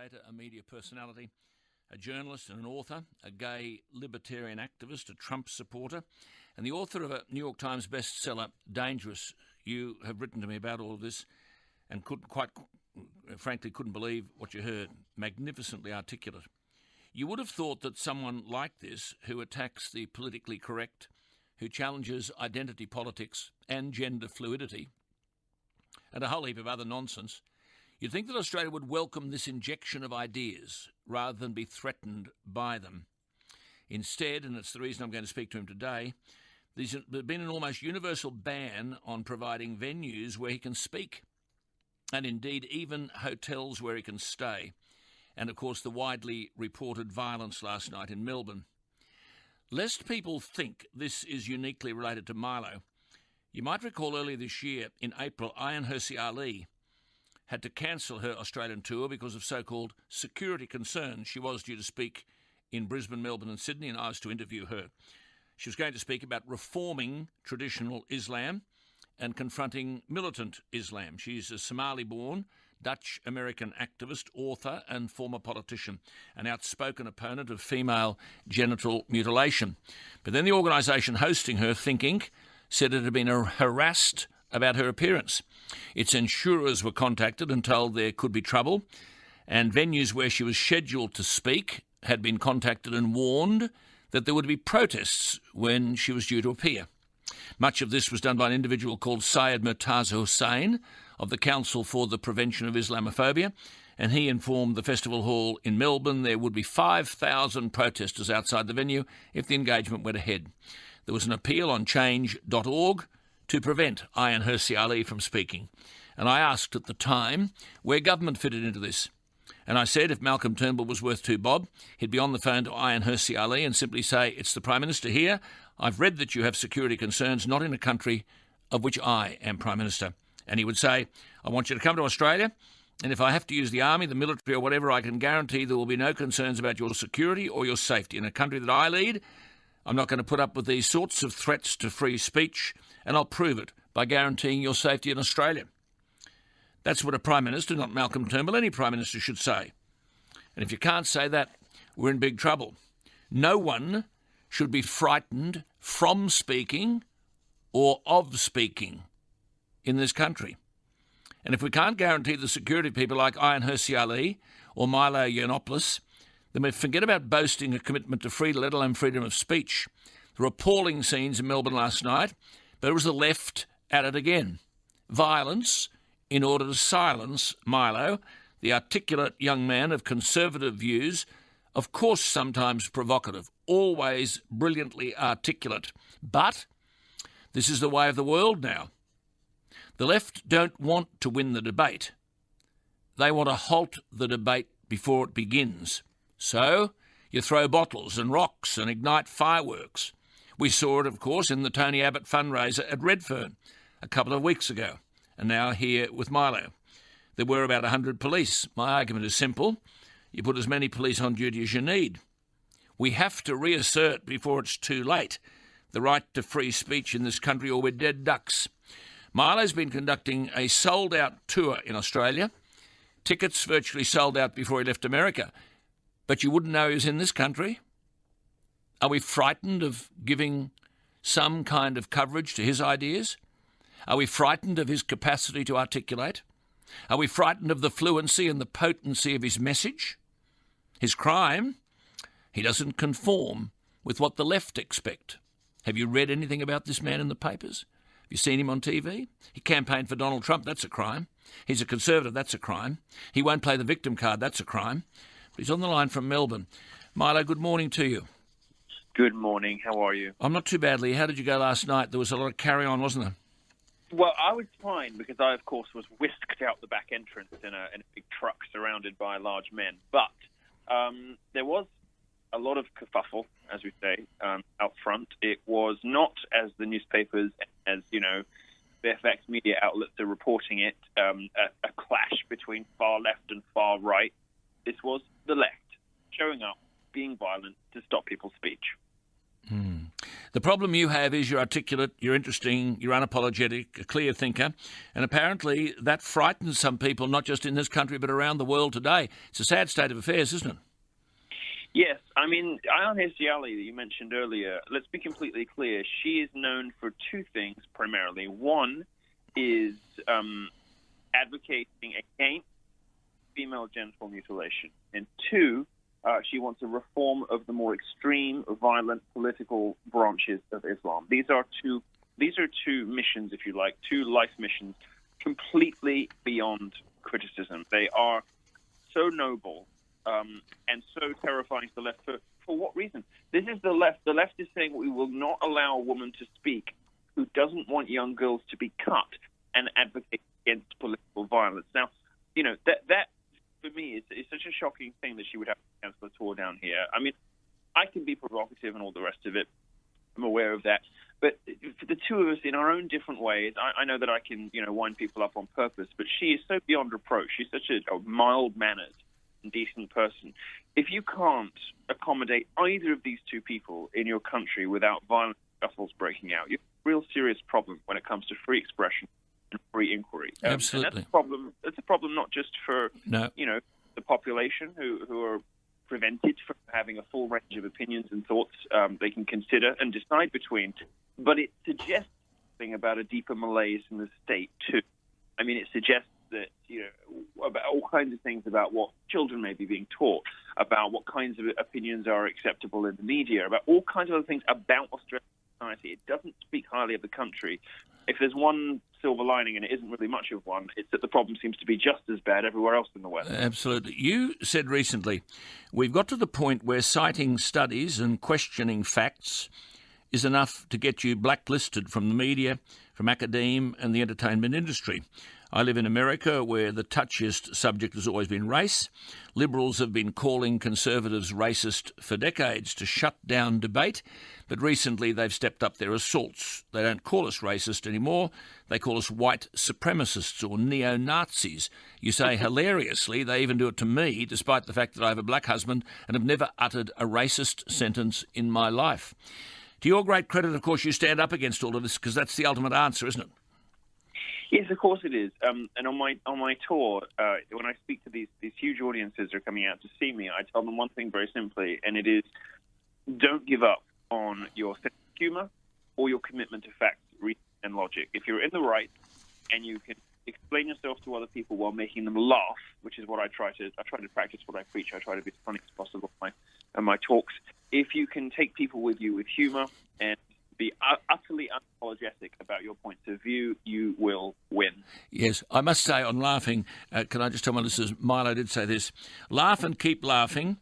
commentator, a media personality, a journalist and an author, a gay libertarian activist, a Trump supporter, and the author of a New York Times bestseller, Dangerous. You have written to me about all of this and frankly couldn't believe what you heard. Magnificently articulate. You would have thought that someone like this, who attacks the politically correct, who challenges identity politics and gender fluidity, and a whole heap of other nonsense, you'd think that Australia would welcome this injection of ideas rather than be threatened by them. Instead, and it's the reason I'm going to speak to him today, there's been an almost universal ban on providing venues where he can speak, and indeed even hotels where he can stay. And of course the widely reported violence last night in Melbourne. Lest people think this is uniquely related to Milo, you might recall earlier this year, in April, Ayaan Hirsi Ali had to cancel her Australian tour because of so-called security concerns. She was due to speak in Brisbane, Melbourne and Sydney, and I was to interview her. She was going to speak about reforming traditional Islam and confronting militant Islam. She's a Somali-born, Dutch-American activist, author and former politician, an outspoken opponent of female genital mutilation. But then the organisation hosting her, Think Inc., said it had been harassed about her appearance. Its insurers were contacted and told there could be trouble, and venues where she was scheduled to speak had been contacted and warned that there would be protests when she was due to appear. Much of this was done by an individual called Syed Murtaza Hussain of the Council for the Prevention of Islamophobia, and he informed the festival hall in Melbourne there would be 5,000 protesters outside the venue if the engagement went ahead. There was an appeal on change.org to prevent Ayaan Hirsi Ali from speaking, and I asked at the time where government fitted into this. And I said if Malcolm Turnbull was worth two bob, he'd be on the phone to Ayaan Hirsi Ali and simply say, "It's the Prime Minister here. I've read that you have security concerns, not in a country of which I am Prime Minister." And he would say, "I want you to come to Australia, and if I have to use the army, the military or whatever, I can guarantee there will be no concerns about your security or your safety. In a country that I lead, I'm not going to put up with these sorts of threats to free speech, and I'll prove it by guaranteeing your safety in Australia." That's what a Prime Minister, not Malcolm Turnbull, any Prime Minister should say. And if you can't say that, we're in big trouble. No one should be frightened from speaking or of speaking in this country. And if we can't guarantee the security of people like Ayaan Hirsi Ali or Milo Yiannopoulos, then we forget about boasting a commitment to freedom, let alone freedom of speech. There were appalling scenes in Melbourne last night, but it was the left at it again. Violence in order to silence Milo, the articulate young man of conservative views, of course sometimes provocative, always brilliantly articulate. But this is the way of the world now. The left don't want to win the debate. They want to halt the debate before it begins. So you throw bottles and rocks and ignite fireworks. We saw it, of course, in the Tony Abbott fundraiser at Redfern a couple of weeks ago, and now here with Milo. There were about 100 police. My argument is simple. You put as many police on duty as you need. We have to reassert before it's too late the right to free speech in this country or we're dead ducks. Milo's been conducting a sold-out tour in Australia. Tickets virtually sold out before he left America. But you wouldn't know he was in this country. Are we frightened of giving some kind of coverage to his ideas? Are we frightened of his capacity to articulate? Are we frightened of the fluency and the potency of his message? His crime? He doesn't conform with what the left expect. Have you read anything about this man in the papers? Have you seen him on TV? He campaigned for Donald Trump, that's a crime. He's a Conservative, that's a crime. He won't play the victim card, that's a crime. But he's on the line from Melbourne. Milo, good morning to you. Good morning, how are you? I'm not too badly. How did you go last night? There was a lot of carry-on, wasn't there? Well, I was fine because I, of course, was whisked out the back entrance in a big truck surrounded by large men. But there was a lot of kerfuffle, as we say, out front. It was not, as the newspapers, as, Fairfax media outlets are reporting it, a clash between far left and far right. This was the left showing up, being violent to stop people's speech. The problem you have is you're articulate, you're interesting, you're unapologetic, a clear thinker, and apparently that frightens some people, not just in this country but around the world today. It's a sad state of affairs, isn't it? Yes, I mean, Ayaan Hirsi Ali that you mentioned earlier, let's be completely clear, she is known for two things primarily. One is advocating against female genital mutilation, and two, she wants a reform of the more extreme, violent political branches of Islam. These are two missions, if you like, two life missions, completely beyond criticism. They are so noble and so terrifying to the left. For what reason? This is the left. The left is saying we will not allow a woman to speak who doesn't want young girls to be cut and advocate against political violence. Now, you know, that for me is such a shocking thing that she would have to cancel a tour down here. I mean, I can be provocative and all the rest of it. I'm aware of that. But for the two of us, in our own different ways, I know that I can, you know, wind people up on purpose, but she is so beyond reproach. She's such a mild-mannered and decent person. If you can't accommodate either of these two people in your country without violent scuffles breaking out, you have a real serious problem when it comes to free expression and free inquiry. Absolutely. And that's a problem not just for, you know, the population who are prevented from having a full range of opinions and thoughts they can consider and decide between, but it suggests something about a deeper malaise in the state too. I mean, it suggests that, you know, about all kinds of things about what children may be being taught, about what kinds of opinions are acceptable in the media, about all kinds of other things about Australian society. It doesn't speak highly of the country. If there's one silver lining, and it isn't really much of one, it's that the problem seems to be just as bad everywhere else in the West. Absolutely. You said recently, we've got to the point where citing studies and questioning facts is enough to get you blacklisted from the media, from academe and the entertainment industry. I live in America, where the touchiest subject has always been race. Liberals have been calling conservatives racist for decades to shut down debate, but recently they've stepped up their assaults. They don't call us racist anymore. They call us white supremacists or neo-Nazis. You say hilariously, they even do it to me, despite the fact that I have a black husband and have never uttered a racist sentence in my life. To your great credit, of course, you stand up against all of this, because that's the ultimate answer, isn't it? Yes, of course it is. And on my tour, when I speak to these huge audiences that are coming out to see me, I tell them one thing very simply, and it is, don't give up on your sense of humour or your commitment to facts, reason, and logic. If you're in the right and you can explain yourself to other people while making them laugh, which is what I try to practice what I preach. I try to be as funny as possible in my talks. If you can take people with you with humour and be utterly unapologetic about your points of view, you will win. Yes, I must say on laughing, can I just tell my listeners, Milo did say this, laugh and keep laughing,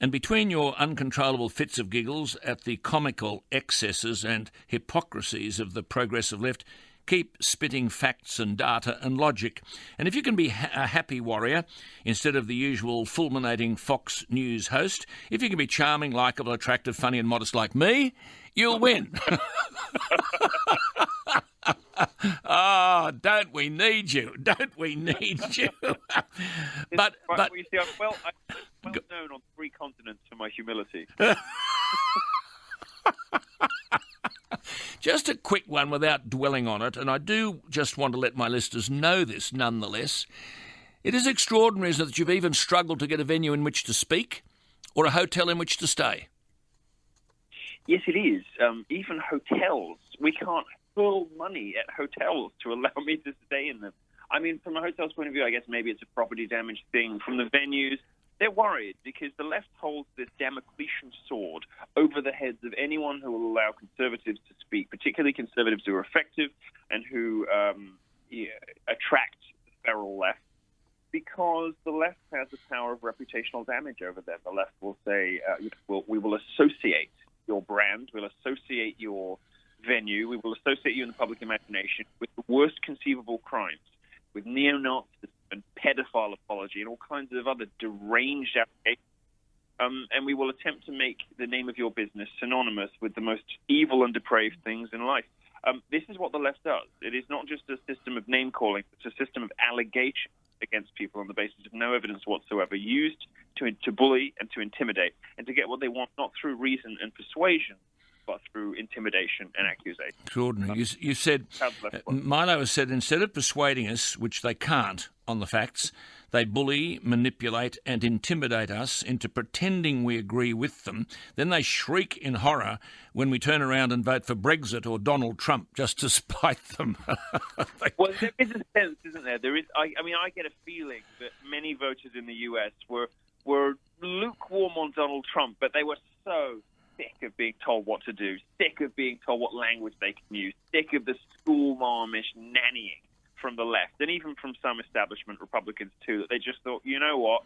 and between your uncontrollable fits of giggles at the comical excesses and hypocrisies of the progressive left, keep spitting facts and data and logic. And if you can be a happy warrior instead of the usual fulminating Fox News host, if you can be charming, likeable, attractive, funny and modest like me, you'll win. Oh, don't we need you? Don't we need you? but you see, I'm well known on 3 continents for my humility. Just a quick one without dwelling on it, and I do just want to let my listeners know this nonetheless. It is extraordinary, isn't it, that you've even struggled to get a venue in which to speak or a hotel in which to stay? Yes, it is. Even hotels. We can't pull money at hotels to allow me to stay in them. I mean, from a hotel's point of view, I guess maybe it's a property damage thing. From the venues, they're worried because the left holds this Damocletian sword over the heads of anyone who will allow conservatives to speak, particularly conservatives who are effective and who attract the feral left, because the left has the power of reputational damage over them. The left will say, we will associate your brand, we'll associate your venue, we will associate you in the public imagination with the worst conceivable crimes, with neo-Nazis and pedophile apology and all kinds of other deranged applications. And we will attempt to make the name of your business synonymous with the most evil and depraved things in life. This is what the left does. It is not just a system of name-calling, it's a system of allegation against people on the basis of no evidence whatsoever, used to bully and to intimidate and to get what they want, not through reason and persuasion, but through intimidation and accusation. Extraordinary. You said, Milo has said, instead of persuading us, which they can't on the facts, they bully, manipulate and intimidate us into pretending we agree with them. Then they shriek in horror when we turn around and vote for Brexit or Donald Trump just to spite them. Well, there is a sense, isn't there? There is. I mean, I get a feeling that many voters in the US were lukewarm on Donald Trump, but they were so sick of being told what to do, sick of being told what language they can use, sick of the school marmish nannying from the left, and even from some establishment Republicans too, that they just thought, you know what,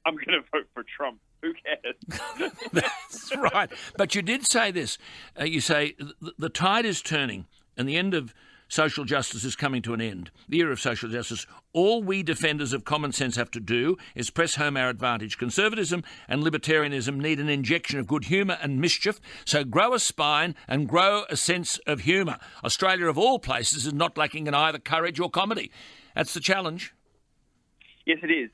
I'm going to vote for Trump. Who cares? That's right. But you did say this. You say the tide is turning and the end of social justice is coming to an end, the era of social justice. All we defenders of common sense have to do is press home our advantage. Conservatism and libertarianism need an injection of good humour and mischief, so grow a spine and grow a sense of humour. Australia, of all places, is not lacking in either courage or comedy. That's the challenge. Yes, it is.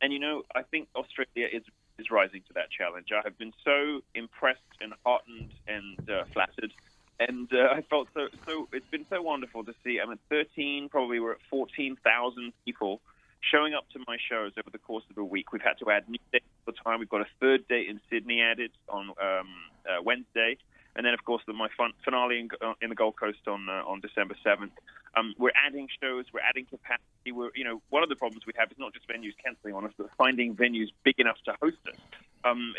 And, you know, I think Australia is rising to that challenge. I have been so impressed and heartened and flattered. And I felt so. It's been so wonderful to see. I'm at 13, probably we're at 14,000 people showing up to my shows over the course of a week. We've had to add new dates all the time. We've got a third date in Sydney added on Wednesday, and then of course my finale in the Gold Coast on December 7th. We're adding shows. We're adding capacity. One of the problems we have is not just venues cancelling on us, but finding venues big enough to host us.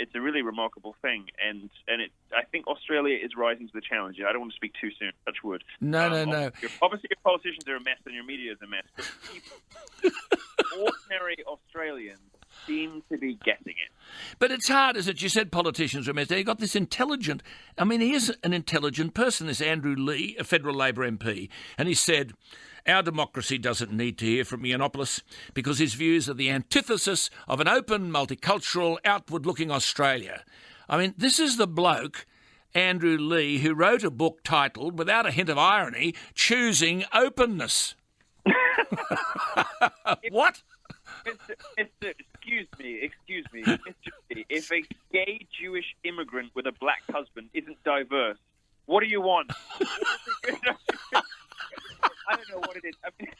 It's a really remarkable thing, and I think Australia is rising to the challenge. I don't want to speak too soon, touch wood. No. Obviously, your politicians are a mess and your media is a mess, but ordinary Australians seem to be getting it. But it's hard, isn't it? You said politicians are a mess. You've got this intelligent... I mean, he is an intelligent person, this Andrew Leigh, a federal Labor MP, and he said... Our democracy doesn't need to hear from Yiannopoulos because his views are the antithesis of an open, multicultural, outward-looking Australia. I mean, this is the bloke, Andrew Leigh, who wrote a book titled, without a hint of irony, Choosing Openness. What? Excuse me, Mr. P. If a gay Jewish immigrant with a black husband isn't diverse, what do you want? I don't know what it is. I mean,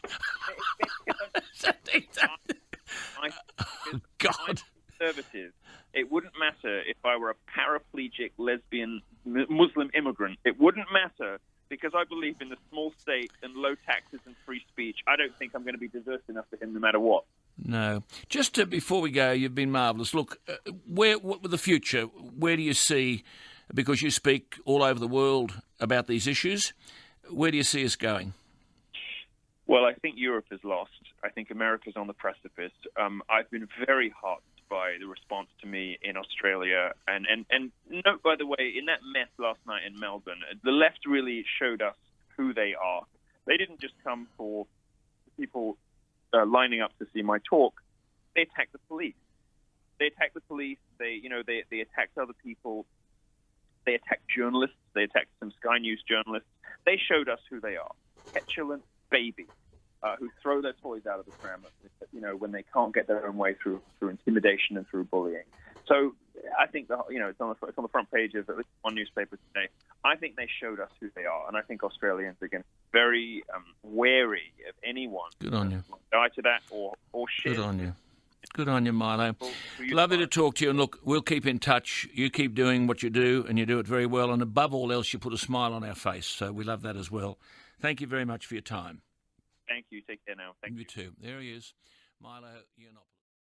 God. Conservative. It wouldn't matter if I were a paraplegic lesbian Muslim immigrant. It wouldn't matter because I believe in the small state and low taxes and free speech. I don't think I'm going to be diverse enough for him no matter what. No. Just before we go, you've been marvellous. Look, what with the future, where do you see, because you speak all over the world about these issues, where do you see us going? Well, I think Europe is lost. I think America's on the precipice. I've been very heartened by the response to me in Australia. And note, by the way, in that mess last night in Melbourne, the left really showed us who they are. They didn't just come for people lining up to see my talk. They attacked the police. They attacked other people. They attacked journalists. They attacked some Sky News journalists. They showed us who they are. Petulant babies who throw their toys out of the pram, when they can't get their own way through intimidation and through bullying. So I think it's on the front page of at least one newspaper today. I think they showed us who they are, and I think Australians are going to be very wary of anyone. Good on you. Die to that or shit. Good on you. Good on you, Milo. Lovely to talk to you. And look, we'll keep in touch. You keep doing what you do, and you do it very well. And above all else, you put a smile on our face. So we love that as well. Thank you very much for your time. Thank you. Take care now. Thank you. You too. There he is, Milo Yiannopoulos.